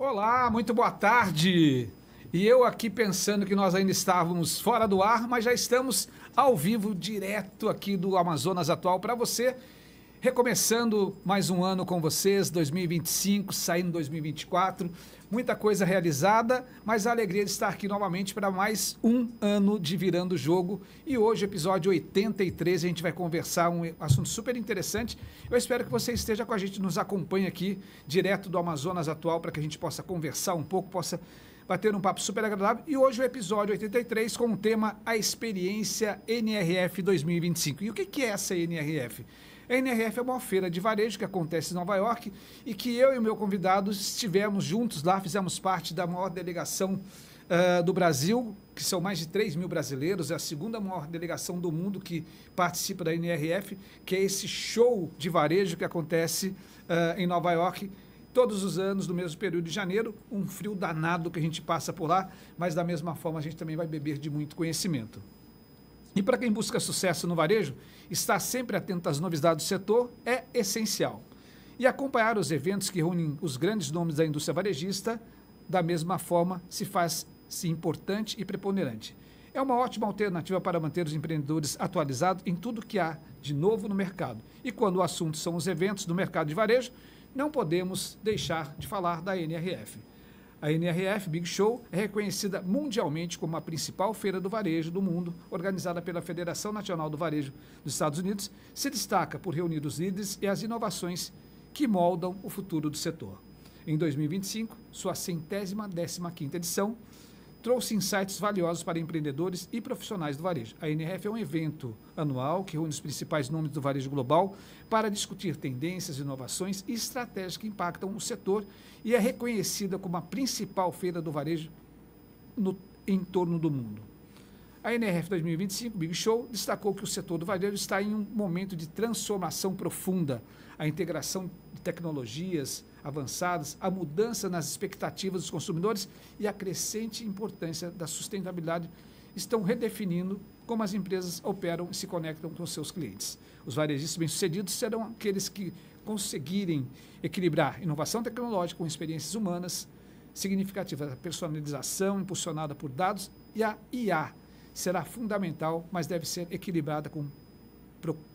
Olá, muito boa tarde. E eu aqui pensando que nós ainda estávamos fora do ar, mas já estamos ao vivo, direto aqui do Amazonas Atual para você. Recomeçando mais um ano com vocês, 2025, saindo 2024. Muita coisa realizada, mas a alegria de estar aqui novamente para mais um ano de Virando o Jogo. E hoje, episódio 83, a gente vai conversar um assunto super interessante. Eu espero que você esteja com a gente, nos acompanhe aqui, direto do Amazonas Atual, para que a gente possa conversar um pouco, possa bater um papo super agradável. E hoje o episódio 83 com o tema A Experiência NRF 2025. E o que é essa NRF? A NRF é uma feira de varejo que acontece em Nova York e que eu e o meu convidado estivemos juntos lá, fizemos parte da maior delegação do Brasil, que são mais de 3 mil brasileiros, é a segunda maior delegação do mundo que participa da NRF, que é esse show de varejo que acontece em Nova York todos os anos, no mesmo período de janeiro, um frio danado que a gente passa por lá, mas da mesma forma a gente também vai beber de muito conhecimento. E para quem busca sucesso no varejo, estar sempre atento às novidades do setor é essencial. E acompanhar os eventos que reúnem os grandes nomes da indústria varejista, da mesma forma, se faz importante e preponderante. É uma ótima alternativa para manter os empreendedores atualizados em tudo que há de novo no mercado. E quando o assunto são os eventos do mercado de varejo, não podemos deixar de falar da NRF. A NRF Big Show é reconhecida mundialmente como a principal feira do varejo do mundo, organizada pela Federação Nacional do Varejo dos Estados Unidos, se destaca por reunir os líderes e as inovações que moldam o futuro do setor. Em 2025, sua 115ª edição, trouxe insights valiosos para empreendedores e profissionais do varejo. A NRF é um evento anual que reúne os principais nomes do varejo global para discutir tendências, inovações e estratégias que impactam o setor e é reconhecida como a principal feira do varejo em torno do mundo. A NRF 2025, Big Show, destacou que o setor do varejo está em um momento de transformação profunda. A integração de tecnologias avançadas, a mudança nas expectativas dos consumidores e a crescente importância da sustentabilidade estão redefinindo como as empresas operam e se conectam com seus clientes. Os varejistas bem-sucedidos serão aqueles que conseguirem equilibrar inovação tecnológica com experiências humanas significativas. A personalização impulsionada por dados e a IA será fundamental, mas deve ser equilibrada com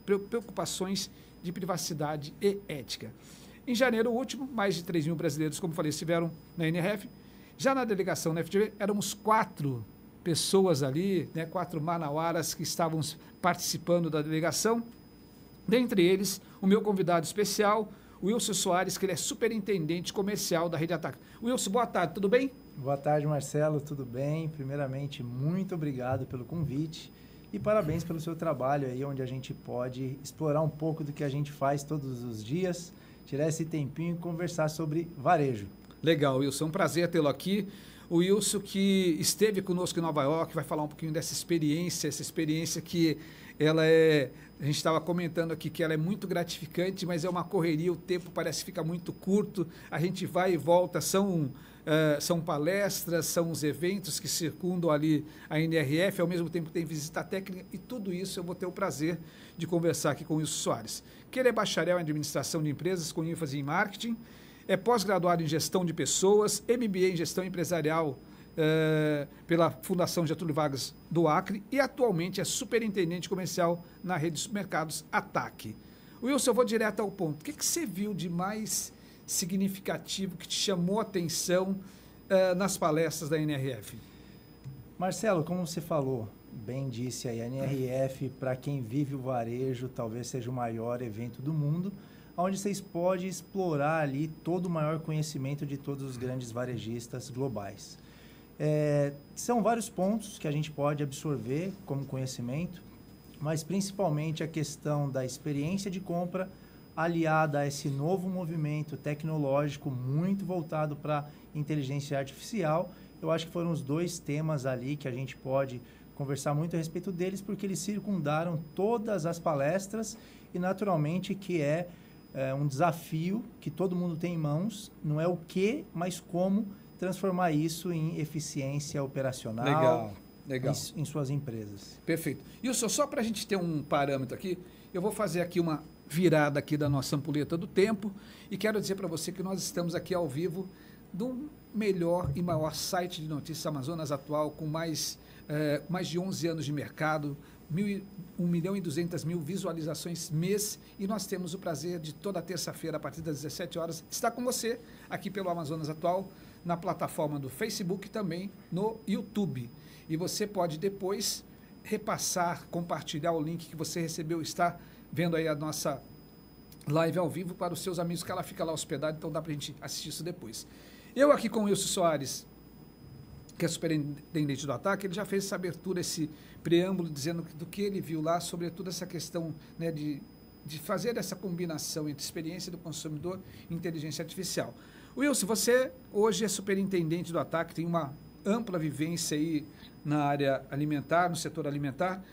preocupações de privacidade e ética. Em janeiro último, mais de 3 mil brasileiros, como falei, estiveram na NRF. Já na delegação da FGV, éramos 4 pessoas ali, 4 manauaras que estavam participando da delegação. Dentre eles, o meu convidado especial, o Wilson Soares, que ele é superintendente comercial da Rede Ataque. Wilson, boa tarde, tudo bem? Boa tarde, Marcelo, tudo bem? Primeiramente, muito obrigado pelo convite e parabéns pelo seu trabalho aí, onde a gente pode explorar um pouco do que a gente faz todos os dias, tirar esse tempinho e conversar sobre varejo. Legal, Wilson, é um prazer tê-lo aqui. O Wilson que esteve conosco em Nova York, vai falar um pouquinho dessa experiência, essa experiência que ela é, a gente estava comentando aqui que ela é muito gratificante, mas é uma correria, o tempo parece ficar muito curto, a gente vai e volta, são palestras, são os eventos que circundam ali a NRF, ao mesmo tempo tem visita técnica e tudo isso eu vou ter o prazer de conversar aqui com o Wilson Soares, que ele é bacharel em administração de empresas com ênfase em marketing, é pós-graduado em gestão de pessoas, MBA em gestão empresarial pela Fundação Getúlio Vargas do Acre e atualmente é superintendente comercial na rede de supermercados Ataque. Wilson, eu vou direto ao ponto. O que você viu de mais significativo que te chamou a atenção nas palestras da NRF? Marcelo, como você falou, bem disse aí, a NRF, para quem vive o varejo, talvez seja o maior evento do mundo, onde vocês podem explorar ali todo o maior conhecimento de todos os grandes varejistas globais. São vários pontos que a gente pode absorver como conhecimento, mas principalmente a questão da experiência de compra aliada a esse novo movimento tecnológico muito voltado para inteligência artificial. Eu acho que foram os 2 temas ali que a gente pode conversar muito a respeito deles, porque eles circundaram todas as palestras e naturalmente que é um desafio que todo mundo tem em mãos, não é o que, mas como transformar isso em eficiência operacional Legal. Em suas empresas. Perfeito. E só para a gente ter um parâmetro aqui, eu vou fazer aqui uma virada aqui da nossa ampulheta do tempo e quero dizer para você que nós estamos aqui ao vivo do melhor e maior site de notícias Amazonas Atual, com mais de 11 anos de mercado, 1.200.000 visualizações mês, e nós temos o prazer de toda terça-feira, a partir das 17 horas, estar com você aqui pelo Amazonas Atual, na plataforma do Facebook e também no YouTube. E você pode depois repassar, compartilhar o link que você recebeu, está vendo aí a nossa live ao vivo para os seus amigos, que ela fica lá hospedada, então dá para a gente assistir isso depois. Eu aqui com o Wilson Soares, que é superintendente do ataque, ele já fez essa abertura, esse preâmbulo, dizendo do que ele viu lá, sobretudo essa questão, né, de fazer essa combinação entre experiência do consumidor e inteligência artificial. Wilson, você hoje é superintendente do ataque, tem uma ampla vivência aí na área alimentar, no setor alimentar.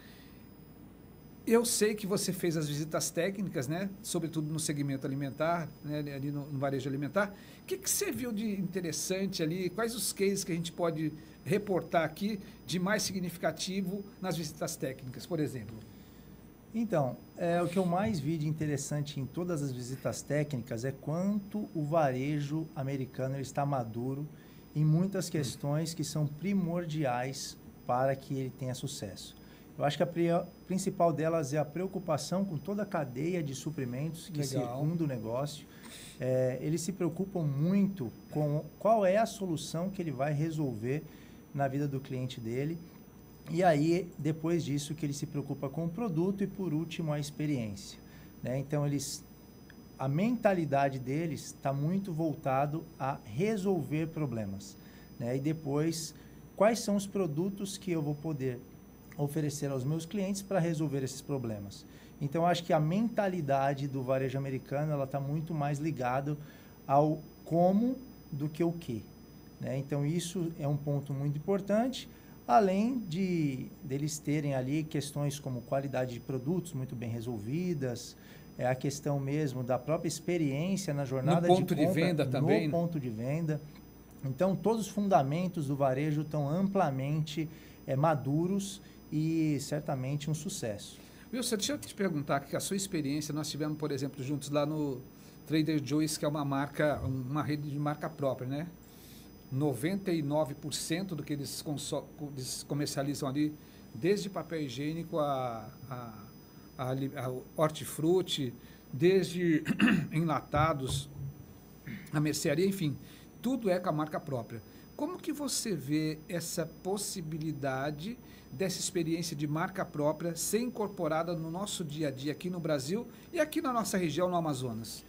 Eu sei que você fez as visitas técnicas, né, sobretudo no segmento alimentar, né, ali no varejo alimentar. O que você viu de interessante ali? Quais os cases que a gente pode reportar aqui de mais significativo nas visitas técnicas, por exemplo? Então, o que eu mais vi de interessante em todas as visitas técnicas é quanto o varejo americano está maduro em muitas questões que são primordiais para que ele tenha sucesso. Eu acho que a principal delas é a preocupação com toda a cadeia de suprimentos que circunda o negócio. Eles se preocupam muito com qual é a solução que ele vai resolver na vida do cliente dele. E aí, depois disso, que ele se preocupa com o produto e, por último, a experiência, né? Então, a mentalidade deles está muito voltado a resolver problemas, né? E depois, quais são os produtos que eu vou poder oferecer aos meus clientes para resolver esses problemas. Então, acho que a mentalidade do varejo americano ela está muito mais ligado ao como do que o que, né? Então, isso é um ponto muito importante, além deles terem ali questões como qualidade de produtos muito bem resolvidas, a questão mesmo da própria experiência na jornada de compra, de venda também, no ponto de venda. Então, todos os fundamentos do varejo estão amplamente maduros e certamente um sucesso. Wilson, deixa eu te perguntar, que a sua experiência, nós tivemos, por exemplo, juntos lá no Trader Joe's, que é uma rede de marca própria, né? 99% do que eles comercializam ali, desde papel higiênico a hortifruti, desde enlatados, a mercearia, enfim, tudo é com a marca própria. Como que você vê essa possibilidade dessa experiência de marca própria ser incorporada no nosso dia a dia aqui no Brasil e aqui na nossa região, no Amazonas?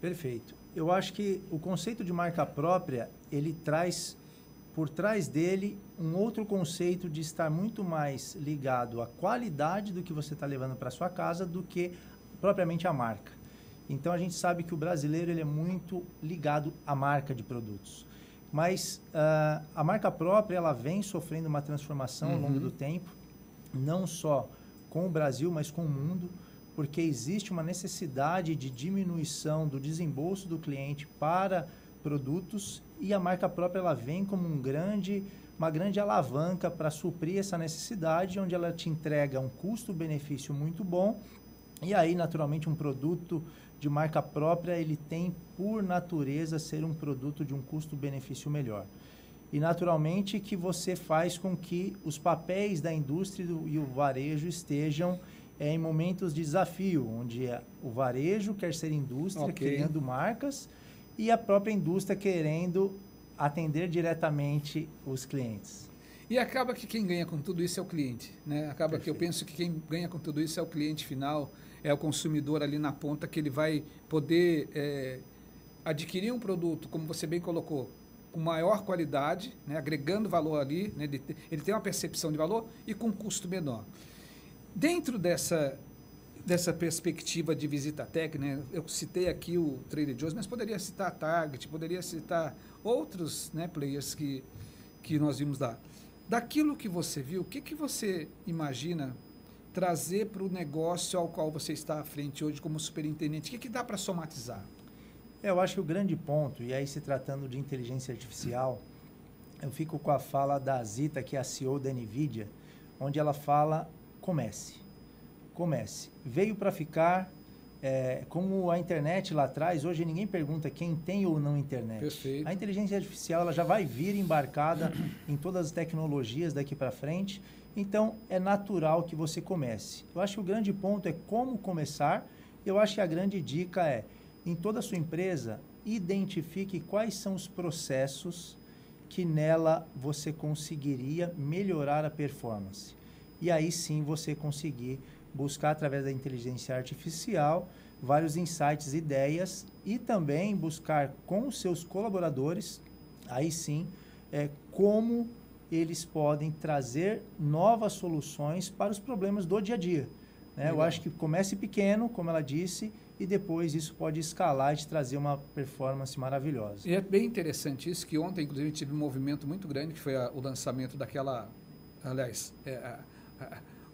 Perfeito. Eu acho que o conceito de marca própria, ele traz, por trás dele, um outro conceito de estar muito mais ligado à qualidade do que você está levando para sua casa do que propriamente à marca. Então, a gente sabe que o brasileiro ele é muito ligado à marca de produtos. Mas a marca própria ela vem sofrendo uma transformação ao longo do tempo, não só com o Brasil, mas com o mundo, porque existe uma necessidade de diminuição do desembolso do cliente para produtos e a marca própria ela vem como uma grande alavanca para suprir essa necessidade, onde ela te entrega um custo-benefício muito bom e aí, naturalmente, um produto de marca própria, ele tem, por natureza, ser um produto de um custo-benefício melhor. E, naturalmente, que você faz com que os papéis da indústria e o varejo estejam em momentos de desafio, onde o varejo quer ser indústria, criando marcas, e a própria indústria querendo atender diretamente os clientes. E acaba que quem ganha com tudo isso é o cliente, né? Acaba Perfeito. Que eu penso que quem ganha com tudo isso é o cliente final, é o consumidor ali na ponta, que ele vai poder adquirir um produto, como você bem colocou, com maior qualidade, né? Agregando valor ali, né? Ele tem uma percepção de valor e com custo menor. Dentro dessa perspectiva de visita técnica, né? Eu citei aqui o Trader Joe's, mas poderia citar a Target, poderia citar outros, né, players que nós vimos lá. Daquilo que você viu, o que você imagina trazer para o negócio ao qual você está à frente hoje como superintendente? O que dá para somatizar? Eu acho que o grande ponto, e aí se tratando de inteligência artificial, eu fico com a fala da Zita, que é a CEO da NVIDIA, onde ela fala, comece. Veio para ficar como a internet lá atrás, hoje ninguém pergunta quem tem ou não internet. Perfeito. A inteligência artificial ela já vai vir embarcada em todas as tecnologias daqui para frente, então é natural que você comece. Eu acho que o grande ponto é como começar. Eu acho que a grande dica é, em toda a sua empresa, identifique quais são os processos que nela você conseguiria melhorar a performance. E aí sim você conseguir buscar através da inteligência artificial vários insights, ideias e também buscar com os seus colaboradores, aí sim, como eles podem trazer novas soluções para os problemas do dia a dia. Né? Eu acho que comece pequeno, como ela disse, e depois isso pode escalar e te trazer uma performance maravilhosa. E é bem interessante isso, que ontem, inclusive, tive um movimento muito grande, que foi o lançamento daquela, aliás,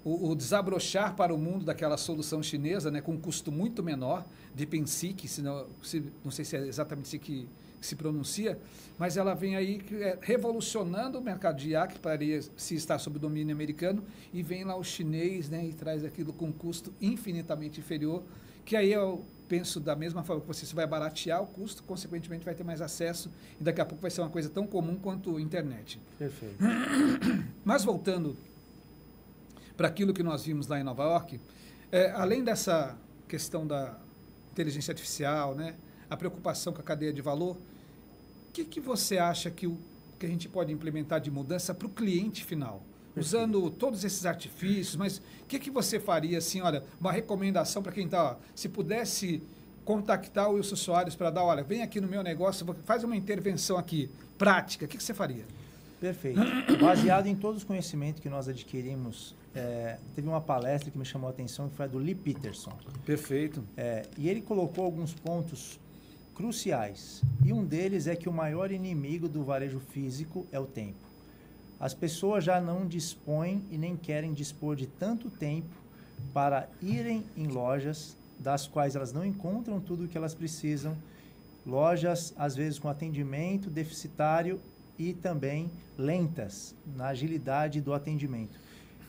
o desabrochar para o mundo daquela solução chinesa, né, com um custo muito menor, de Pensique, não sei se é exatamente assim que se pronuncia, mas ela vem aí revolucionando o mercado de IA, que parecia se estar sob o domínio americano, e vem lá o chinês, né, e traz aquilo com um custo infinitamente inferior, que aí eu penso da mesma forma que você vai baratear o custo, consequentemente vai ter mais acesso, e daqui a pouco vai ser uma coisa tão comum quanto a internet. Perfeito. Mas voltando para aquilo que nós vimos lá em Nova York, além dessa questão da inteligência artificial, né, a preocupação com a cadeia de valor, o que você acha que a gente pode implementar de mudança para o cliente final? Usando todos esses artifícios, mas o que você faria, assim, olha, uma recomendação para quem está, se pudesse contactar os usuários para dar, olha, vem aqui no meu negócio, faz uma intervenção aqui, prática, o que você faria? Perfeito. Baseado em todos os conhecimentos que nós adquirimos, teve uma palestra que me chamou a atenção, que foi a do Lee Peterson. Perfeito. E ele colocou alguns pontos cruciais. E um deles é que o maior inimigo do varejo físico é o tempo. As pessoas já não dispõem e nem querem dispor de tanto tempo para irem em lojas das quais elas não encontram tudo o que elas precisam, lojas, às vezes, com atendimento deficitário e também lentas na agilidade do atendimento.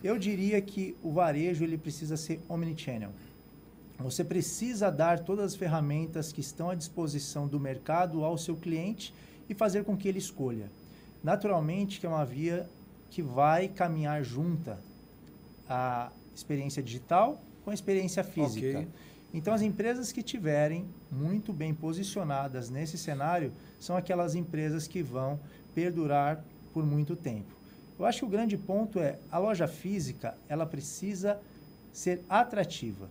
Eu diria que o varejo ele precisa ser omnichannel. Você precisa dar todas as ferramentas que estão à disposição do mercado ao seu cliente e fazer com que ele escolha. Naturalmente, que é uma via que vai caminhar junta a experiência digital com a experiência física. Okay. Então, as empresas que tiverem muito bem posicionadas nesse cenário são aquelas empresas que vão perdurar por muito tempo. Eu acho que o grande ponto é a loja física, ela precisa ser atrativa.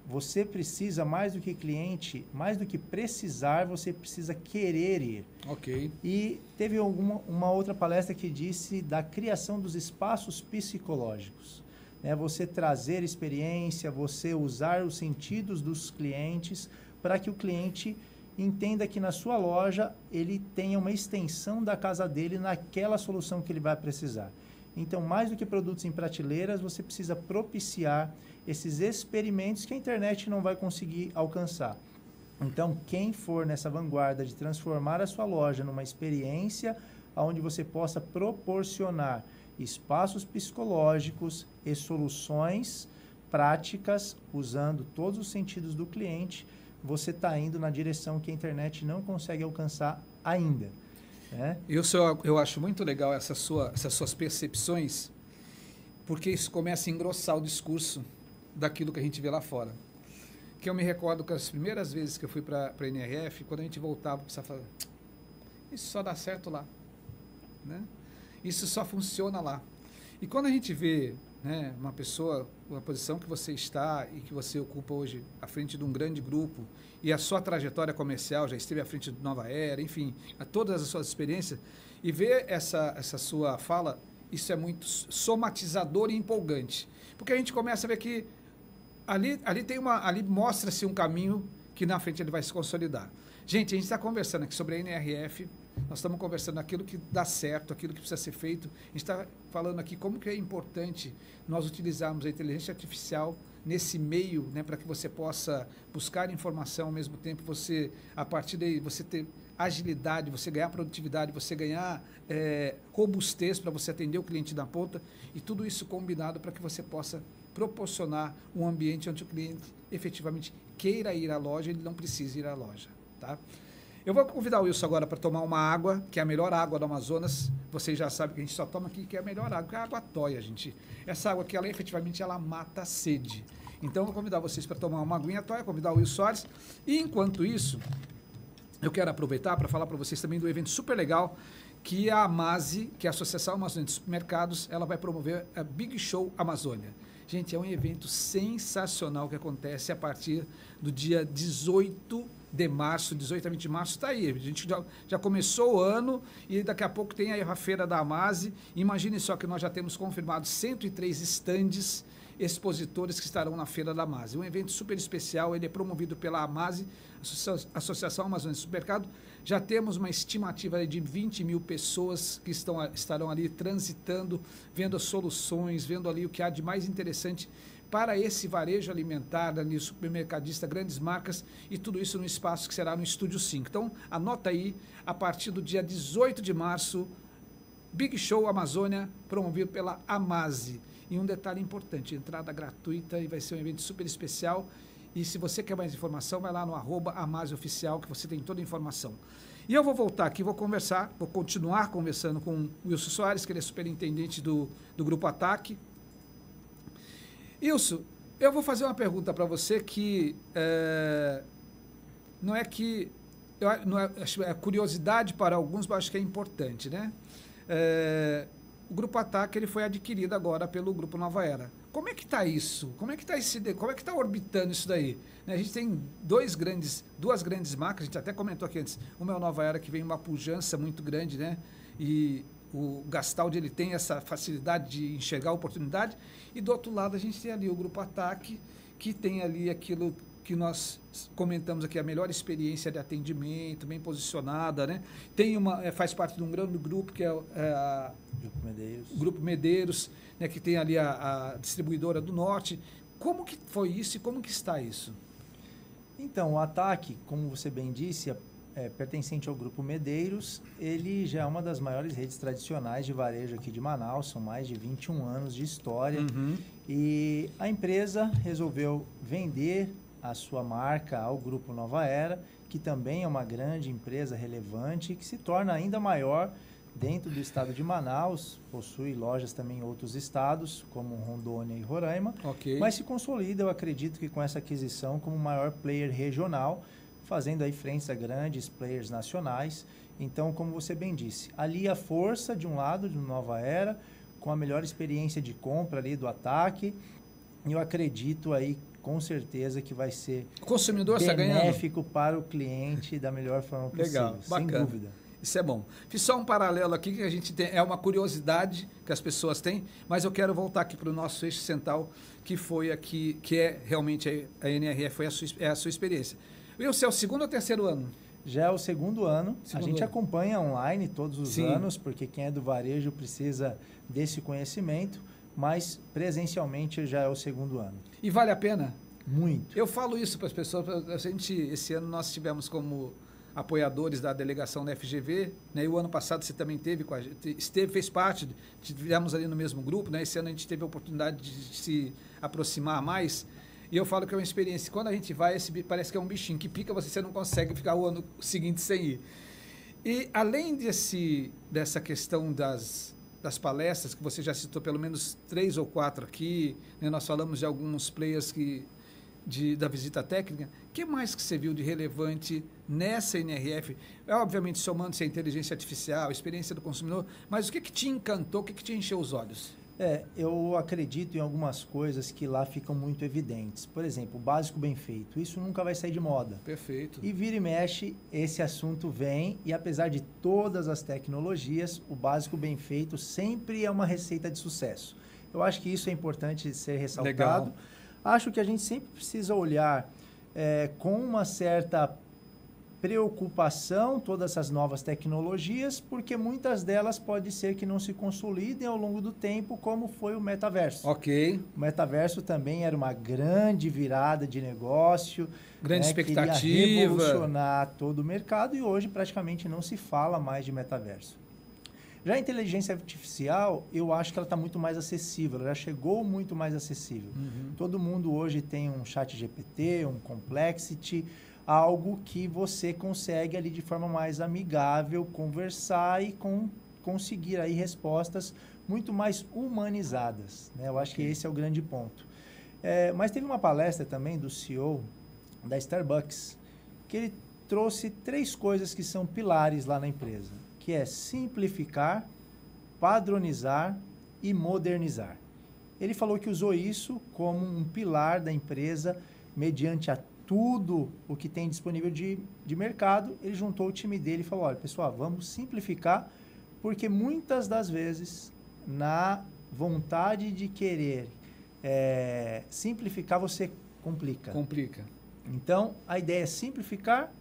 Você precisa, mais do que cliente, mais do que precisar, você precisa querer ir. Ok. E teve uma outra palestra que disse da criação dos espaços psicológicos. Né? Você trazer experiência, você usar os sentidos dos clientes para que o cliente entenda que na sua loja ele tenha uma extensão da casa dele naquela solução que ele vai precisar. Então, mais do que produtos em prateleiras, você precisa propiciar esses experimentos que a internet não vai conseguir alcançar. Então, quem for nessa vanguarda de transformar a sua loja numa experiência onde você possa proporcionar espaços psicológicos e soluções práticas, usando todos os sentidos do cliente, você está indo na direção que a internet não consegue alcançar ainda. Né? Eu acho muito legal essas suas percepções, porque isso começa a engrossar o discurso daquilo que a gente vê lá fora. Que eu me recordo que as primeiras vezes que eu fui para a NRF, quando a gente voltava, precisava falar, isso só dá certo lá. Né? Isso só funciona lá. E quando a gente vê, né, uma pessoa, uma posição que você está e que você ocupa hoje à frente de um grande grupo, e a sua trajetória comercial já esteve à frente de Nova Era, enfim, a todas as suas experiências, e ver essa sua fala, isso é muito somatizador e empolgante. Porque a gente começa a ver que ali mostra-se um caminho que na frente ele vai se consolidar. Gente, a gente está conversando aqui sobre a NRF, nós estamos conversando aquilo que dá certo, aquilo que precisa ser feito. A gente está falando aqui como que é importante nós utilizarmos a inteligência artificial nesse meio, né, para que você possa buscar informação ao mesmo tempo, você, a partir daí, você ter agilidade, você ganhar produtividade, você ganhar robustez para você atender o cliente da ponta, e tudo isso combinado para que você possa proporcionar um ambiente onde o cliente efetivamente queira ir à loja, ele não precisa ir à loja, tá? Eu vou convidar o Wilson agora para tomar uma água, que é a melhor água do Amazonas. Vocês já sabem que a gente só toma aqui, que é a melhor água, que é a água toia, gente. Essa água aqui, ela efetivamente, ela mata a sede. Então, eu vou convidar vocês para tomar uma aguinha toia, convidar o Wilson Soares. E, enquanto isso, eu quero aproveitar para falar para vocês também do evento super legal, que a AMASE, que é a Associação Amazônica de Supermercados, ela vai promover a Big Show Amazônia. Gente, é um evento sensacional que acontece a partir do dia 18 de março, 18 a 20 de março, está aí. A gente já começou o ano e daqui a pouco tem aí a feira da AMASE. Imagine só que nós já temos confirmado 103 estandes expositores que estarão na feira da AMASE. Um evento super especial, ele é promovido pela AMASE, Associação Amazônica de Supermercado. Já temos uma estimativa de 20 mil pessoas que estarão ali transitando, vendo as soluções, vendo ali o que há de mais interessante para esse varejo alimentar, ali, supermercadista, grandes marcas, e tudo isso no espaço que será no Estúdio 5. Então, anota aí, a partir do dia 18 de março, Big Show Amazônia, promovido pela AMASE. E um detalhe importante, entrada gratuita, e vai ser um evento super especial. E se você quer mais informação, vai lá no @AMASEOficial, que você tem toda a informação. E eu vou voltar aqui, vou continuar conversando com o Wilson Soares, que ele é superintendente do Grupo Ataque. Wilson, eu vou fazer uma pergunta para você que não é que... acho é curiosidade para alguns, mas acho que é importante, né? O Grupo Ataque, ele foi adquirido agora pelo Grupo Nova Era. Como é que está isso? Como é que está orbitando isso daí? Né, a gente tem duas grandes marcas, a gente até comentou aqui antes. Uma é o Nova Era, que vem uma pujança muito grande, né? E o Gastaldi, ele tem essa facilidade de enxergar a oportunidade. E do outro lado, a gente tem ali o Grupo Ataque, que tem ali aquilo que nós comentamos aqui, a melhor experiência de atendimento, bem posicionada, né? Faz parte de um grande grupo, que é o Grupo Medeiros, né, que tem ali a distribuidora do Norte. Como que foi isso e como que está isso? Então, o Ataque, como você bem disse, pertencente ao Grupo Medeiros, ele já é uma das maiores redes tradicionais de varejo aqui de Manaus, são mais de 21 anos de história. Uhum. E a empresa resolveu vender a sua marca ao Grupo Nova Era, que também é uma grande empresa relevante e que se torna ainda maior dentro do estado de Manaus, possui lojas também em outros estados, como Rondônia e Roraima, mas se consolida, eu acredito que com essa aquisição, como o maior player regional, fazendo aí frente a grandes players nacionais. Então, como você bem disse, ali a força de um lado, do Nova Era, com a melhor experiência de compra ali do Ataque, e eu acredito aí, com certeza, que vai ser o consumidor benéfico para o cliente da melhor forma possível. Legal, bacana. Sem dúvida. Isso é bom. Fiz só um paralelo aqui que a gente tem, é uma curiosidade que as pessoas têm, mas eu quero voltar aqui para o nosso eixo central, que foi aqui, que é realmente a NRF, foi a sua experiência. E o seu segundo ou terceiro ano? Já é o segundo ano. A gente acompanha online todos os anos, porque quem é do varejo precisa desse conhecimento, mas presencialmente já é o segundo ano. E vale a pena? Muito. Eu falo isso para as pessoas. Esse ano nós tivemos como apoiadores da delegação da FGV, né? E o ano passado você também fez parte, tivemos ali no mesmo grupo, né? Esse ano a gente teve a oportunidade de se aproximar mais. E eu falo que é uma experiência. Quando a gente vai, parece que é um bichinho que pica, você não consegue ficar o ano seguinte sem ir. E além dessa questão das palestras, que você já citou pelo menos 3 ou 4 aqui, né? Nós falamos de alguns players da visita técnica. O que mais que você viu de relevante nessa NRF? Obviamente, somando-se a inteligência artificial, a experiência do consumidor, mas o que te encantou, o que te encheu os olhos? Eu acredito em algumas coisas que lá ficam muito evidentes. Por exemplo, o básico bem feito. Isso nunca vai sair de moda. Perfeito. E vira e mexe, esse assunto vem, e apesar de todas as tecnologias, o básico bem feito sempre é uma receita de sucesso. Eu acho que isso é importante ser ressaltado. Legal. Acho que a gente sempre precisa olhar com uma certa preocupação todas essas novas tecnologias, porque muitas delas pode ser que não se consolidem ao longo do tempo, como foi o metaverso. Ok. O metaverso também era uma grande virada de negócio. Grande expectativa. Queria revolucionar todo o mercado e hoje praticamente não se fala mais de metaverso. Já a inteligência artificial, eu acho que ela está muito mais acessível, ela já chegou muito mais acessível. Todo mundo hoje tem um chat GPT, um Complexity, algo que você consegue ali de forma mais amigável conversar e conseguir aí respostas muito mais humanizadas, né? Eu acho que esse é o grande ponto. Mas teve uma palestra também do CEO da Starbucks, que ele trouxe 3 coisas que são pilares lá na empresa, que é simplificar, padronizar e modernizar. Ele falou que usou isso como um pilar da empresa, mediante a tudo o que tem disponível de mercado. Ele juntou o time dele e falou, olha, pessoal, vamos simplificar, porque muitas das vezes, na vontade de querer simplificar, você complica. Então, a ideia é simplificar,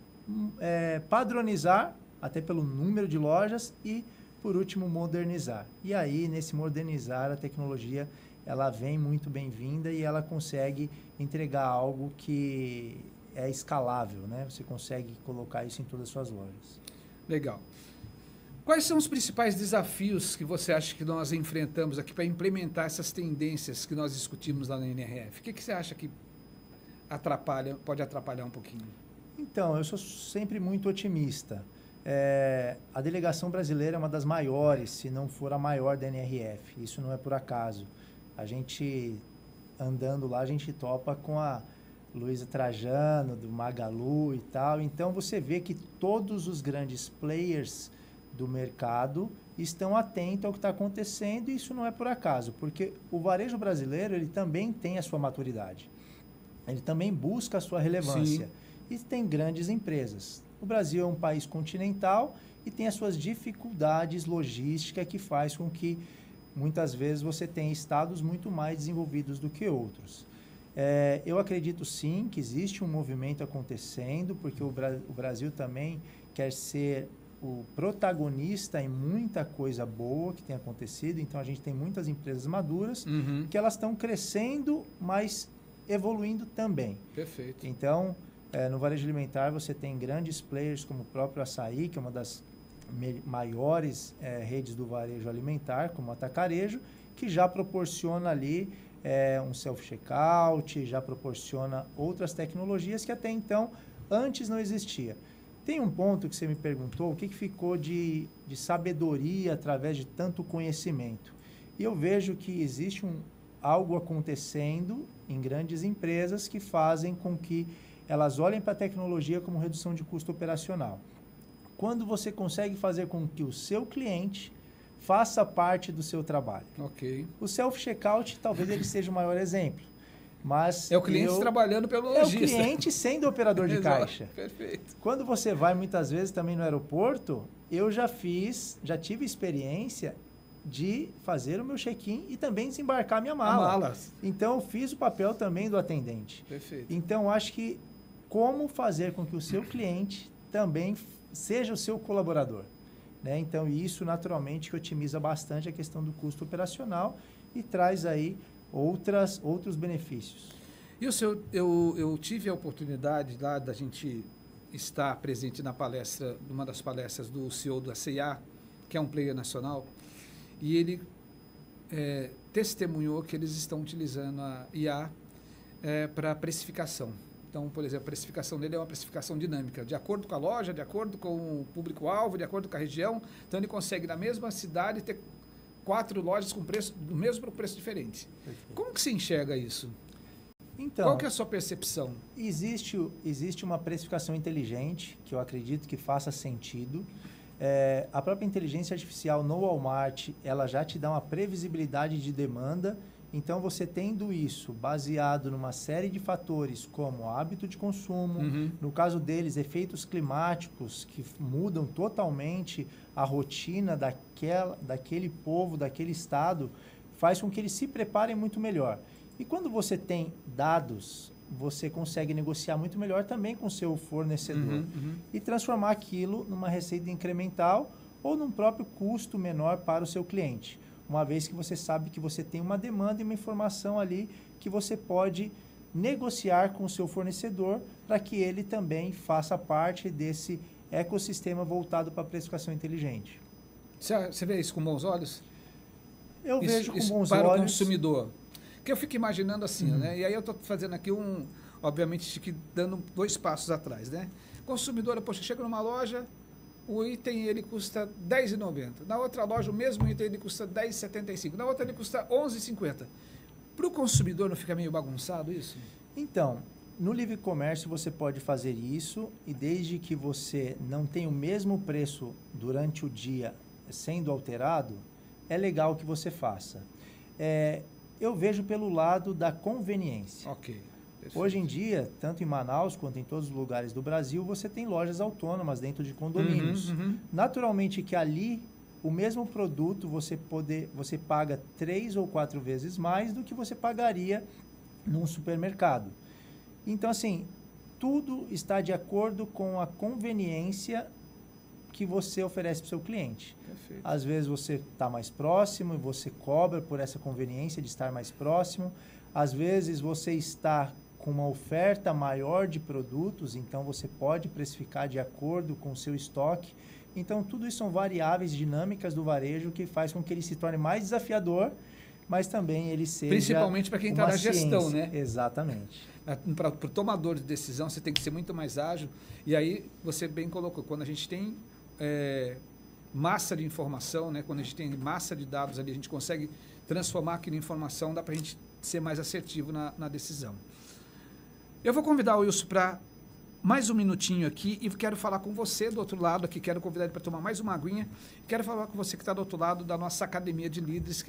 padronizar, até pelo número de lojas, e, por último, modernizar. E aí, nesse modernizar, a tecnologia ela vem muito bem-vinda e ela consegue entregar algo que é escalável, né? Você consegue colocar isso em todas as suas lojas. Legal. Quais são os principais desafios que você acha que nós enfrentamos aqui para implementar essas tendências que nós discutimos lá na NRF? O que você acha que pode atrapalhar um pouquinho? Então, eu sou sempre muito otimista. A delegação brasileira é uma das maiores, se não for a maior da NRF. Isso não é por acaso. A gente, andando lá, a gente topa com a Luísa Trajano, do Magalu e tal. Então, você vê que todos os grandes players do mercado estão atentos ao que está acontecendo, e isso não é por acaso, porque o varejo brasileiro ele também tem a sua maturidade. Ele também busca a sua relevância. Sim. E tem grandes empresas. O Brasil é um país continental e tem as suas dificuldades logísticas que faz com que, muitas vezes, você tenha estados muito mais desenvolvidos do que outros. Eu acredito, sim, que existe um movimento acontecendo, porque o Brasil também quer ser o protagonista em muita coisa boa que tem acontecido. Então, a gente tem muitas empresas maduras que elas estão crescendo, mas evoluindo também. Perfeito. Então, no varejo alimentar, você tem grandes players como o próprio Açaí, que é uma das maiores redes do varejo alimentar, como o Atacarejo, que já proporciona ali um self-checkout, já proporciona outras tecnologias que até então, antes não existia. Tem um ponto que você me perguntou, o que ficou de sabedoria através de tanto conhecimento? E eu vejo que existe algo acontecendo em grandes empresas que fazem com que elas olhem para a tecnologia como redução de custo operacional. Quando você consegue fazer com que o seu cliente faça parte do seu trabalho. Ok. O self-checkout talvez ele seja o maior exemplo. Mas é o cliente trabalhando pelo lojista. É o cliente sendo operador de caixa. Perfeito. Quando você vai muitas vezes também no aeroporto, eu já tive experiência de fazer o meu check-in e também desembarcar a minha mala. Então, eu fiz o papel também do atendente. Perfeito. Então, acho que como fazer com que o seu cliente também seja o seu colaborador, né? Então, isso naturalmente que otimiza bastante a questão do custo operacional e traz aí outros benefícios. E o senhor, eu tive a oportunidade lá da gente estar presente na palestra, numa das palestras do CEO da C&A, que é um player nacional, e ele testemunhou que eles estão utilizando a IA para precificação. Então, por exemplo, a precificação dele é uma precificação dinâmica, de acordo com a loja, de acordo com o público-alvo, de acordo com a região. Então, ele consegue, na mesma cidade, ter 4 lojas com do mesmo preço diferente. Perfeito. Como que você enxerga isso? Então, qual que é a sua percepção? Existe uma precificação inteligente, que eu acredito que faça sentido. A própria inteligência artificial no Walmart, ela já te dá uma previsibilidade de demanda. Então, você tendo isso baseado numa série de fatores, como hábito de consumo, no caso deles, efeitos climáticos que mudam totalmente a rotina daquele povo, daquele estado, faz com que eles se preparem muito melhor. E quando você tem dados, você consegue negociar muito melhor também com o seu fornecedor e transformar aquilo numa receita incremental ou num próprio custo menor para o seu cliente. Uma vez que você sabe que você tem uma demanda e uma informação ali que você pode negociar com o seu fornecedor para que ele também faça parte desse ecossistema voltado para a precificação inteligente. Você vê isso com bons olhos? Eu vejo com bons para olhos. o consumidor. Que eu fico imaginando assim, né? E aí eu estou fazendo aqui obviamente, dando 2 passos atrás, né? Consumidor, poxa, chega numa loja, o item ele custa R$10,90. Na outra loja, o mesmo item ele custa R$10,75. Na outra ele custa R$11,50. Para o consumidor não fica meio bagunçado isso? Então, no livre comércio você pode fazer isso e desde que você não tenha o mesmo preço durante o dia sendo alterado, é legal que você faça. Eu vejo pelo lado da conveniência. Ok. Perfeito. Hoje em dia, tanto em Manaus quanto em todos os lugares do Brasil, você tem lojas autônomas dentro de condomínios. Naturalmente que ali, o mesmo produto, você paga 3 ou 4 vezes mais do que você pagaria num supermercado. Então, assim, tudo está de acordo com a conveniência que você oferece para o seu cliente. Perfeito. Às vezes você está mais próximo e você cobra por essa conveniência de estar mais próximo. Às vezes você está com uma oferta maior de produtos, então você pode precificar de acordo com o seu estoque. Então, tudo isso são variáveis dinâmicas do varejo que faz com que ele se torne mais desafiador, mas também ele seja principalmente para quem está na gestão, ciência. né? Exatamente. Para o tomador de decisão, você tem que ser muito mais ágil. E aí, você bem colocou, quando a gente tem massa de informação, né? Quando a gente tem massa de dados ali, a gente consegue transformar aquilo em informação, dá para a gente ser mais assertivo na decisão. Eu vou convidar o Wilson para mais um minutinho aqui e quero falar com você do outro lado aqui, quero convidar ele para tomar mais uma aguinha, quero falar com você que está do outro lado da nossa Academia de Líderes,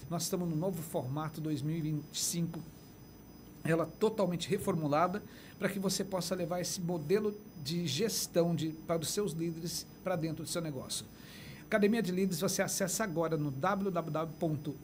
nós estamos no novo formato 2025, ela totalmente reformulada, para que você possa levar esse modelo de gestão para os seus líderes para dentro do seu negócio. Academia de Líderes você acessa agora no www.ibvv.com.br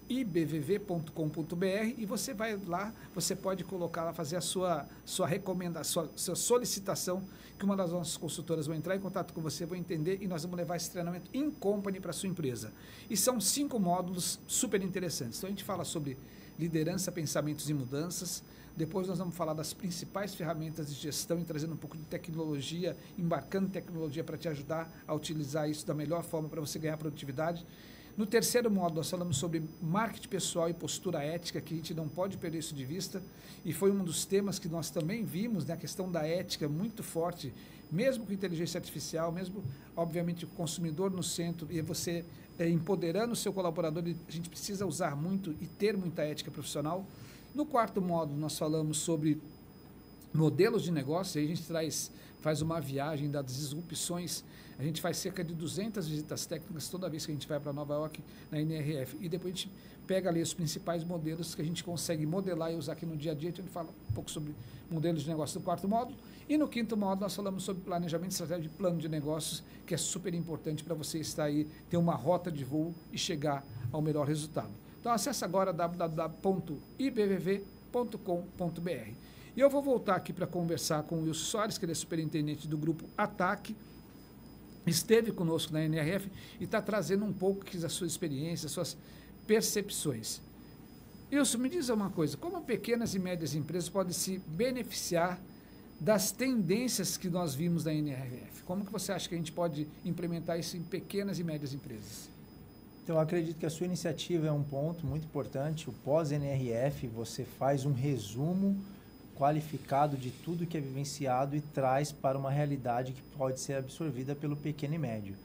e você vai lá, você pode colocar lá, fazer a sua recomendação, sua solicitação, que uma das nossas consultoras vai entrar em contato com você, vai entender e nós vamos levar esse treinamento in company para a sua empresa. E são 5 módulos super interessantes. Então a gente fala sobre liderança, pensamentos e mudanças. Depois nós vamos falar das principais ferramentas de gestão e trazendo um pouco de tecnologia, embarcando tecnologia para te ajudar a utilizar isso da melhor forma para você ganhar produtividade. No terceiro módulo, nós falamos sobre marketing pessoal e postura ética, que a gente não pode perder isso de vista, e foi um dos temas que nós também vimos, né, a questão da ética muito forte, mesmo com inteligência artificial, mesmo, obviamente, o consumidor no centro, e você empoderando o seu colaborador, a gente precisa usar muito e ter muita ética profissional. No quarto módulo, nós falamos sobre modelos de negócio, aí a gente faz uma viagem das disrupções, a gente faz cerca de 200 visitas técnicas toda vez que a gente vai para Nova York, na NRF, e depois a gente pega ali os principais modelos que a gente consegue modelar e usar aqui no dia a dia, a gente fala um pouco sobre modelos de negócio no quarto módulo, e no quinto módulo nós falamos sobre planejamento estratégico de plano de negócios, que é super importante para você estar aí, ter uma rota de voo e chegar ao melhor resultado. Então, acesse agora www.ibvv.com.br. E eu vou voltar aqui para conversar com o Wilson Soares, que ele é superintendente do grupo Ataque, esteve conosco na NRF e está trazendo um pouco da sua experiência, suas percepções. Wilson, me diz uma coisa, como pequenas e médias empresas podem se beneficiar das tendências que nós vimos na NRF? Como que você acha que a gente pode implementar isso em pequenas e médias empresas? Então, eu acredito que a sua iniciativa é um ponto muito importante. O pós-NRF, você faz um resumo qualificado de tudo que é vivenciado e traz para uma realidade que pode ser absorvida pelo pequeno e médio.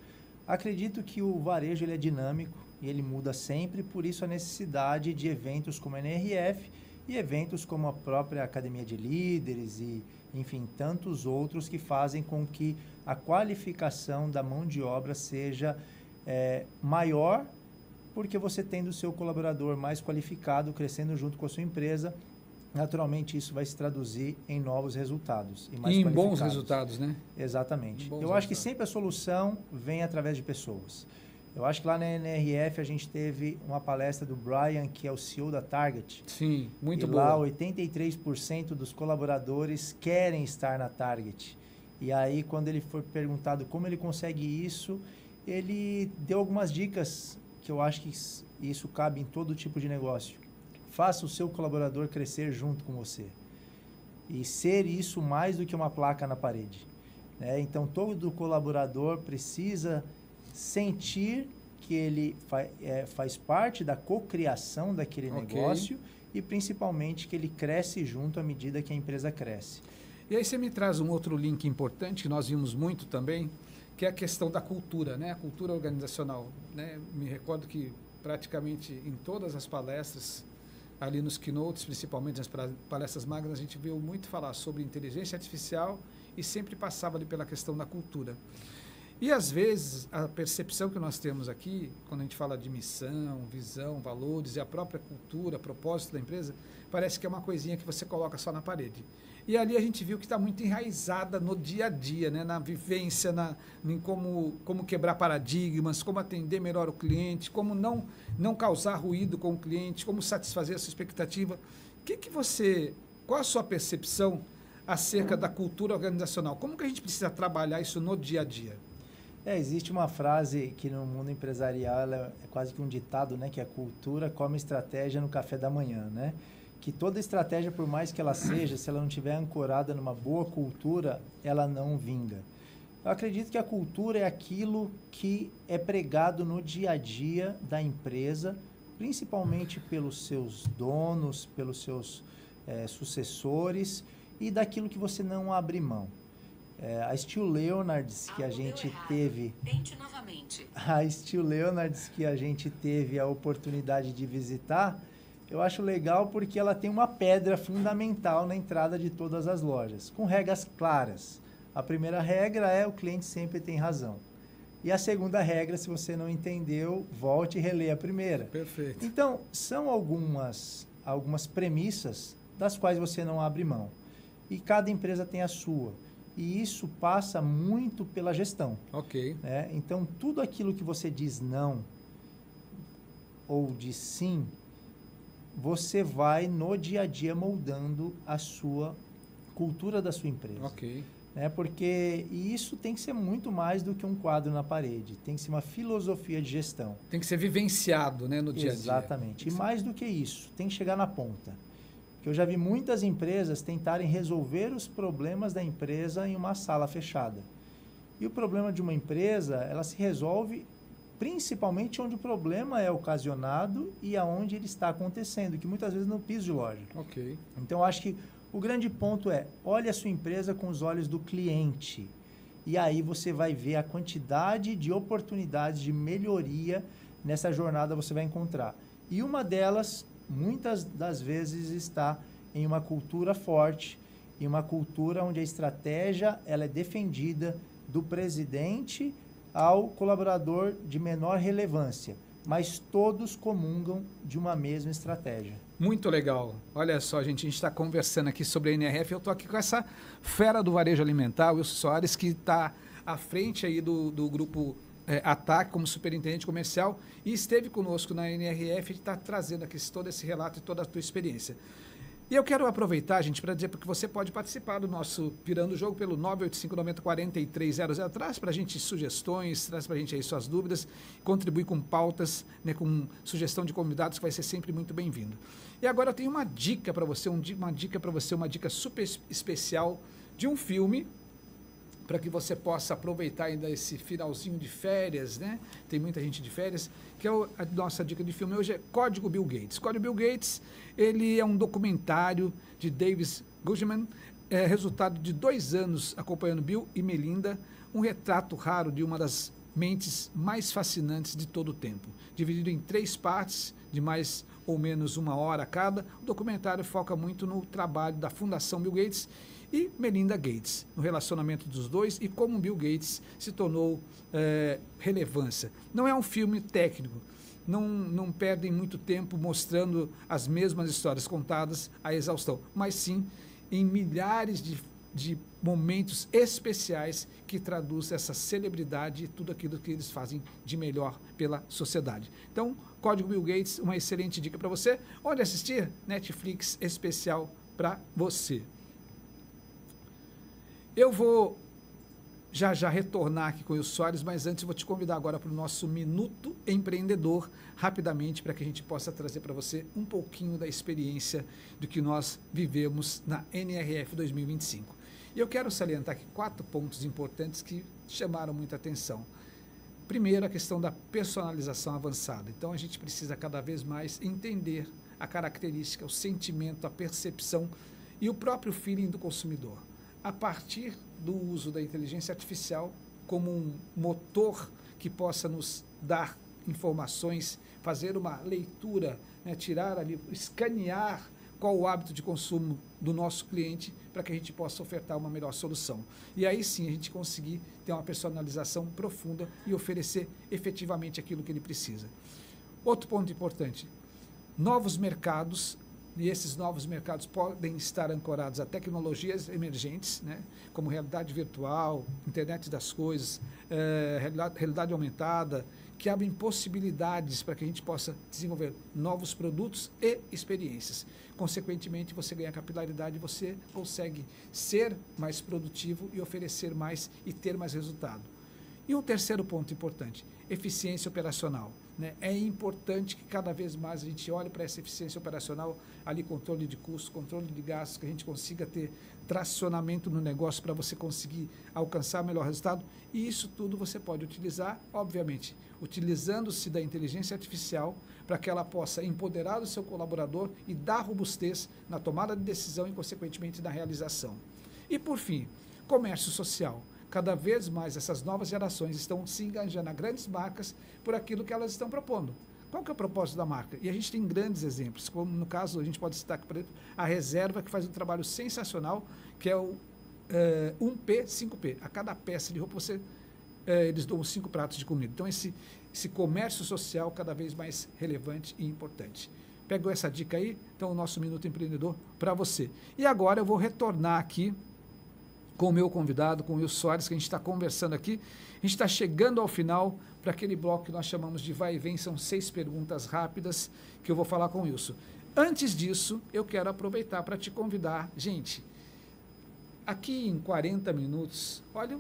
Acredito que o varejo ele é dinâmico e ele muda sempre, por isso a necessidade de eventos como a NRF e eventos como a própria Academia de Líderes e, enfim, tantos outros que fazem com que a qualificação da mão de obra seja maior, porque você tendo o seu colaborador mais qualificado, crescendo junto com a sua empresa, naturalmente isso vai se traduzir em novos resultados. E em bons resultados, né? Exatamente. Eu acho que sempre a solução vem através de pessoas. Eu acho que lá na NRF a gente teve uma palestra do Brian, que é o CEO da Target. Sim, muito boa. E lá 83% dos colaboradores querem estar na Target. E aí, quando ele foi perguntado como ele consegue isso, ele deu algumas dicas que eu acho que isso cabe em todo tipo de negócio. Faça o seu colaborador crescer junto com você. E ser isso mais do que uma placa na parede. Então, todo colaborador precisa sentir que ele faz parte da cocriação daquele negócio e principalmente que ele cresce junto à medida que a empresa cresce. E aí você me traz um outro link importante que nós vimos muito também, que é a questão da cultura, né? A cultura organizacional, né? Me recordo que praticamente em todas as palestras, ali nos keynotes, principalmente nas palestras magnas, a gente viu muito falar sobre inteligência artificial e sempre passava ali pela questão da cultura. E às vezes a percepção que nós temos aqui, quando a gente fala de missão, visão, valores e a própria cultura, propósito da empresa, parece que é uma coisinha que você coloca só na parede. E ali a gente viu que está muito enraizada no dia a dia, né? Na vivência, em como quebrar paradigmas, como atender melhor o cliente, como não causar ruído com o cliente, como satisfazer a sua expectativa. Qual a sua percepção acerca da cultura organizacional? Como que a gente precisa trabalhar isso no dia a dia? Existe uma frase que no mundo empresarial ela é quase que um ditado, né? Que a cultura come estratégia no café da manhã, né? Que toda estratégia, por mais que ela seja, se ela não estiver ancorada numa boa cultura, ela não vinga. Eu acredito que a cultura é aquilo que é pregado no dia a dia da empresa, principalmente pelos seus donos, pelos seus sucessores e daquilo que você não abre mão. A Steel Leonards que a gente teve... Tente novamente. A Steel Leonards que a gente teve a oportunidade de visitar, eu acho legal porque ela tem uma pedra fundamental na entrada de todas as lojas, com regras claras. A primeira regra é o cliente sempre tem razão. E a segunda regra, se você não entendeu, volte e releia a primeira. Perfeito. Então, são algumas premissas das quais você não abre mão. E cada empresa tem a sua. E isso passa muito pela gestão. Ok. Né? Então, tudo aquilo que você diz não ou diz sim, você vai no dia a dia moldando a sua cultura da sua empresa. Ok. Porque isso tem que ser muito mais do que um quadro na parede. Tem que ser uma filosofia de gestão. Tem que ser vivenciado, né, no dia a dia. Exatamente. E mais do que isso, tem que chegar na ponta. Porque eu já vi muitas empresas tentarem resolver os problemas da empresa em uma sala fechada. E o problema de uma empresa, ela se resolve principalmente onde o problema é ocasionado e aonde ele está acontecendo, que muitas vezes no piso de loja. Ok. Então, eu acho que o grande ponto é, olhe a sua empresa com os olhos do cliente. E aí você vai ver a quantidade de oportunidades de melhoria nessa jornada você vai encontrar. E uma delas, muitas das vezes, está em uma cultura forte, em uma cultura onde a estratégia ela é defendida do presidente ao colaborador de menor relevância, mas todos comungam de uma mesma estratégia. Muito legal. Olha só, gente, a gente está conversando aqui sobre a NRF. Eu estou aqui com essa fera do varejo alimentar, Wilson Soares, que está à frente aí do grupo ATAC como superintendente comercial e esteve conosco na NRF e está trazendo aqui todo esse relato e toda a tua experiência. E eu quero aproveitar, gente, para dizer que você pode participar do nosso Pirando o Jogo pelo 985-90-4300. Traz para a gente sugestões, traz para a gente aí suas dúvidas, contribui com pautas, né, com sugestão de convidados, que vai ser sempre muito bem-vindo. E agora eu tenho uma dica para você, uma dica super especial de um filme, para que você possa aproveitar ainda esse finalzinho de férias, né? Tem muita gente de férias, que a nossa dica de filme hoje é Código Bill Gates. Código Bill Gates, ele é um documentário de David Guzman, resultado de 2 anos acompanhando Bill e Melinda, um retrato raro de uma das mentes mais fascinantes de todo o tempo. Dividido em 3 partes, de mais ou menos 1 hora cada, o documentário foca muito no trabalho da Fundação Bill Gates e Melinda Gates, no relacionamento dos dois e como Bill Gates se tornou relevância. Não é um filme técnico, não perdem muito tempo mostrando as mesmas histórias contadas à exaustão, mas sim em milhares de momentos especiais que traduzem essa celebridade e tudo aquilo que eles fazem de melhor pela sociedade. Então, Código Bill Gates, uma excelente dica para você. Onde assistir? Netflix especial para você. Eu vou já retornar aqui com o Wilson Soares, mas antes vou te convidar agora para o nosso Minuto Empreendedor, rapidamente, para que a gente possa trazer para você um pouquinho da experiência do que nós vivemos na NRF 2025. E eu quero salientar aqui 4 pontos importantes que chamaram muita atenção. Primeiro, a questão da personalização avançada. Então, a gente precisa cada vez mais entender a característica, o sentimento, a percepção e o próprio feeling do consumidor. A partir do uso da inteligência artificial como um motor que possa nos dar informações, fazer uma leitura, né, tirar ali, escanear qual o hábito de consumo do nosso cliente para que a gente possa ofertar uma melhor solução. E aí sim a gente conseguir ter uma personalização profunda e oferecer efetivamente aquilo que ele precisa. Outro ponto importante, novos mercados, e esses novos mercados podem estar ancorados a tecnologias emergentes, né, como realidade virtual, internet das coisas, realidade aumentada, que abrem possibilidades para que a gente possa desenvolver novos produtos e experiências. Consequentemente, você ganha capilaridade, você consegue ser mais produtivo e oferecer mais e ter mais resultado. E um terceiro ponto importante, eficiência operacional. Né? É importante que cada vez mais a gente olhe para essa eficiência operacional, ali controle de custos, controle de gastos, que a gente consiga ter tracionamento no negócio para você conseguir alcançar melhor resultado. E isso tudo você pode utilizar, obviamente, utilizando-se da inteligência artificial para que ela possa empoderar o seu colaborador e dar robustez na tomada de decisão e, consequentemente, na realização. E, por fim, comércio social. Cada vez mais essas novas gerações estão se engajando a grandes marcas por aquilo que elas estão propondo. Qual que é o propósito da marca? E a gente tem grandes exemplos, como no caso, a gente pode citar, por exemplo, a Reserva, que faz um trabalho sensacional, que é o 1P, 5P. A cada peça de roupa, eles dão 5 pratos de comida. Então, esse comércio social cada vez mais relevante e importante. Pegou essa dica aí? Então, o nosso Minuto Empreendedor para você. E agora eu vou retornar aqui com o meu convidado, com o Wilson Soares, que a gente está conversando aqui. A gente está chegando ao final para aquele bloco que nós chamamos de vai e vem, são 6 perguntas rápidas que eu vou falar com o Wilson. Antes disso, eu quero aproveitar para te convidar. Gente, aqui em 40 minutos, olha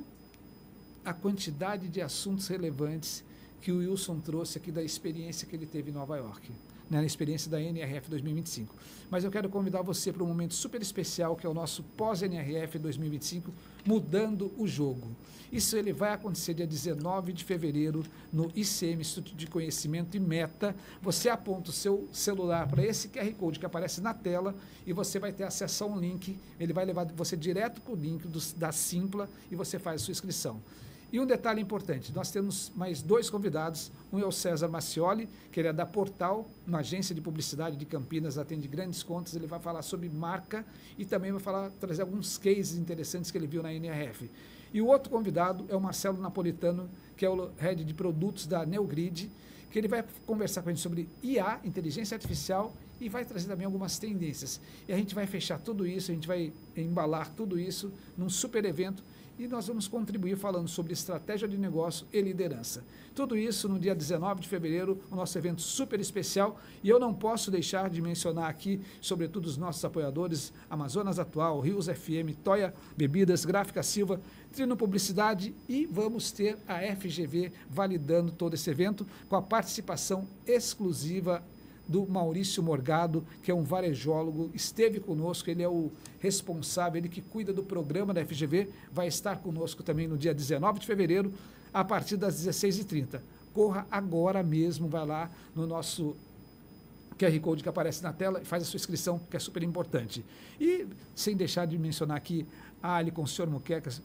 a quantidade de assuntos relevantes que o Wilson trouxe aqui da experiência que ele teve em Nova York, né, na experiência da NRF 2025. Mas eu quero convidar você para um momento super especial, que é o nosso pós-NRF 2025, Mudando o Jogo. Isso ele vai acontecer dia 19 de fevereiro no ICM, Instituto de Conhecimento e Meta. Você aponta o seu celular para esse QR Code que aparece na tela e você vai ter acesso a um link. Ele vai levar você direto para o link da Simpla e você faz a sua inscrição. E um detalhe importante, nós temos mais 2 convidados, um é o César Macioli, que ele é da Portal, uma agência de publicidade de Campinas, atende grandes contas, ele vai falar sobre marca e também vai trazer alguns cases interessantes que ele viu na NRF. E o outro convidado é o Marcelo Napolitano, que é o head de produtos da Neogrid, que ele vai conversar com a gente sobre IA, inteligência artificial, e vai trazer também algumas tendências. E a gente vai fechar tudo isso, a gente vai embalar tudo isso num super evento, e nós vamos contribuir falando sobre estratégia de negócio e liderança. Tudo isso no dia 19 de fevereiro, o nosso evento super especial, e eu não posso deixar de mencionar aqui, sobretudo os nossos apoiadores, Amazonas Atual, Rios FM, Toia Bebidas, Gráfica Silva, Trino Publicidade, e vamos ter a FGV validando todo esse evento com a participação exclusiva do Maurício Morgado, que é um varejólogo, esteve conosco, ele é o responsável, ele que cuida do programa da FGV, vai estar conosco também no dia 19 de fevereiro, a partir das 16h30. Corra agora mesmo, vai lá no nosso QR Code que aparece na tela e faz a sua inscrição, que é super importante. E, sem deixar de mencionar aqui, a Alicon, Sr. Muquecas,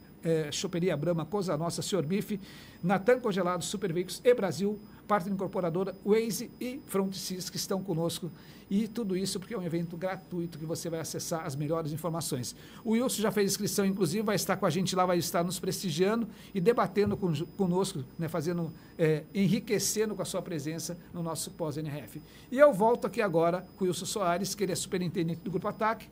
Choperia Brahma, Cosa Nossa, Sr. Bife, Natan Congelados, Super Veículos e Brasil, Parte Incorporadora, Waze e Fronticis, que estão conosco. E tudo isso porque é um evento gratuito que você vai acessar as melhores informações. O Wilson já fez inscrição, inclusive, vai estar com a gente lá, vai estar nos prestigiando e debatendo conosco, né, enriquecendo com a sua presença no nosso pós-NRF. E eu volto aqui agora com o Wilson Soares, que ele é superintendente do Grupo Ataque,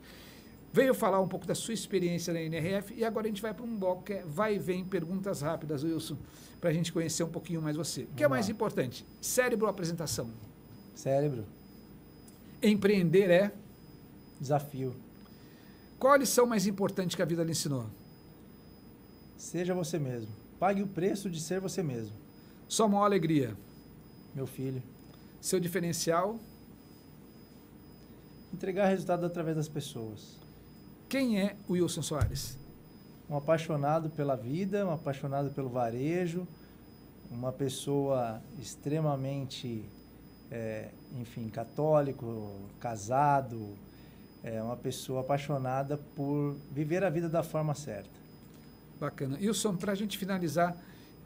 veio falar um pouco da sua experiência na NRF e agora a gente vai para um bloco que é vai e vem, perguntas rápidas, Wilson, para a gente conhecer um pouquinho mais você. O que é mais importante? Cérebro ou apresentação? Cérebro. Empreender é? Desafio. Qual a lição mais importante que a vida lhe ensinou? Seja você mesmo. Pague o preço de ser você mesmo. Sua maior alegria? Meu filho. Seu diferencial? Entregar resultado através das pessoas. Quem é o Wilson Soares? Um apaixonado pela vida, um apaixonado pelo varejo, uma pessoa extremamente, enfim, católico, casado, uma pessoa apaixonada por viver a vida da forma certa. Bacana. Wilson, para a gente finalizar,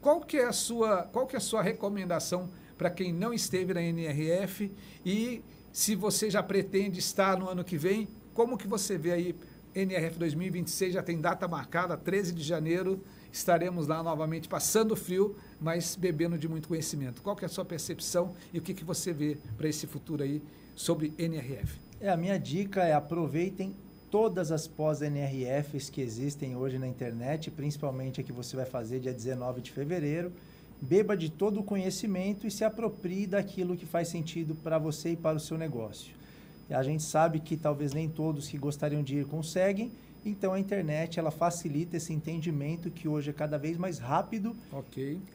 qual que é a sua recomendação para quem não esteve na NRF e se você já pretende estar no ano que vem, como que você vê aí NRF 2026, já tem data marcada, 13 de janeiro, estaremos lá novamente passando frio, mas bebendo de muito conhecimento. Qual que é a sua percepção e o que, que você vê para esse futuro aí sobre NRF? A minha dica é aproveitem todas as pós-NRFs que existem hoje na internet, principalmente a que você vai fazer dia 19 de fevereiro, beba de todo o conhecimento e se aproprie daquilo que faz sentido para você e para o seu negócio. E a gente sabe que talvez nem todos que gostariam de ir conseguem, então a internet ela facilita esse entendimento que hoje é cada vez mais rápido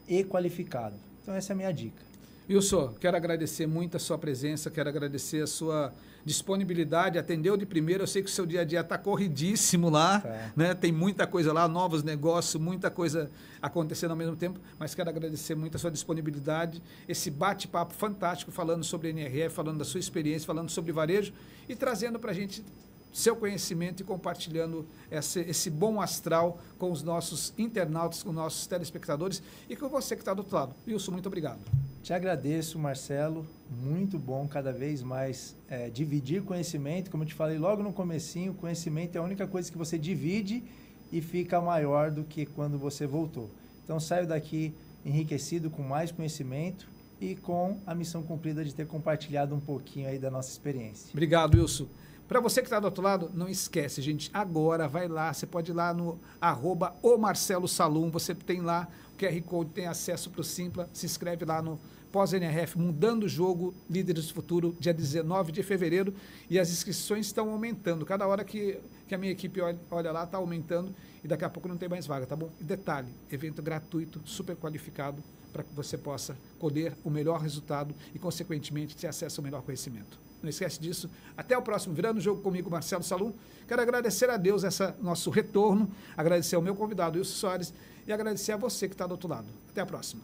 e qualificado. Então essa é a minha dica. Wilson, quero agradecer muito a sua presença, quero agradecer a sua disponibilidade, atendeu de primeira, eu sei que o seu dia a dia está corridíssimo lá, né? Tem muita coisa lá, novos negócios, muita coisa acontecendo ao mesmo tempo, mas quero agradecer muito a sua disponibilidade, esse bate-papo fantástico falando sobre NRF, falando da sua experiência, falando sobre varejo e trazendo para a gente seu conhecimento e compartilhando esse bom astral com os nossos internautas, com os nossos telespectadores e com você que está do outro lado. Wilson, muito obrigado. Te agradeço, Marcelo. Muito bom cada vez mais dividir conhecimento. Como eu te falei logo no comecinho, conhecimento é a única coisa que você divide e fica maior do que quando você voltou. Então saio daqui enriquecido com mais conhecimento e com a missão cumprida de ter compartilhado um pouquinho aí da nossa experiência. Obrigado, Wilson. Para você que está do outro lado, não esquece, gente, agora vai lá, você pode ir lá no @omarcelosalum, você tem lá o QR Code, tem acesso para o Simpla, se inscreve lá no Pós-NRF, Mudando o Jogo, Líderes do Futuro, dia 19 de fevereiro, e as inscrições estão aumentando, cada hora que a minha equipe olha lá, está aumentando, e daqui a pouco não tem mais vaga, tá bom? E detalhe, evento gratuito, super qualificado, para que você possa colher o melhor resultado e, consequentemente, ter acesso ao melhor conhecimento. Não esquece disso. Até o próximo Virando o Jogo comigo, Marcelo Salum. Quero agradecer a Deus esse nosso retorno, agradecer ao meu convidado, Wilson Soares, e agradecer a você que está do outro lado. Até a próxima.